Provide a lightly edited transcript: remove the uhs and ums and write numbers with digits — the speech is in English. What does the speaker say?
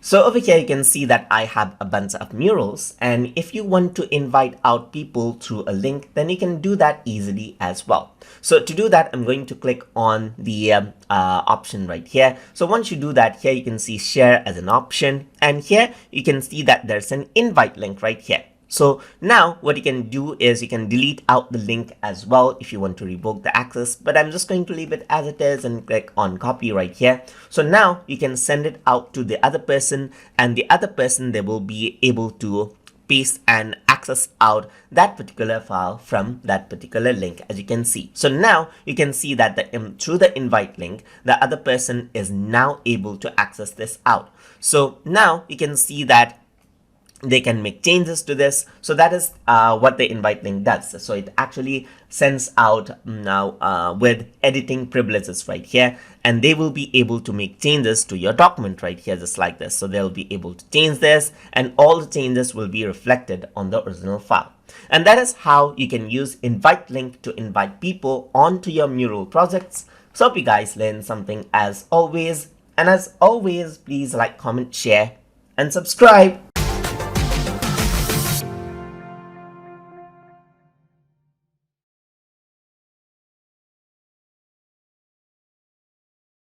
So over here, you can see that I have a bunch of murals, and if you want to invite out people through a link, then you can do that easily as well. So to do that, I'm going to click on the option right here. So once you do that, here you can see share as an option, and here you can see that there's an invite link right here. So now what you can do is you can delete out the link as well if you want to revoke the access, but I'm just going to leave it as it is and click on copy right here. So now you can send it out to the other person, and the other person, they will be able to paste and access out that particular file from that particular link, as you can see. So now you can see that through the invite link, the other person is now able to access this out. So now you can see that they can make changes to this. So that is what the invite link does. So it actually sends out now with editing privileges right here, and they will be able to make changes to your document right here, just like this. So they'll be able to change this, and all the changes will be reflected on the original file. And that is how you can use invite link to invite people onto your Mural projects. So hope you guys learned something as always. And as always, please like, comment, share, and subscribe.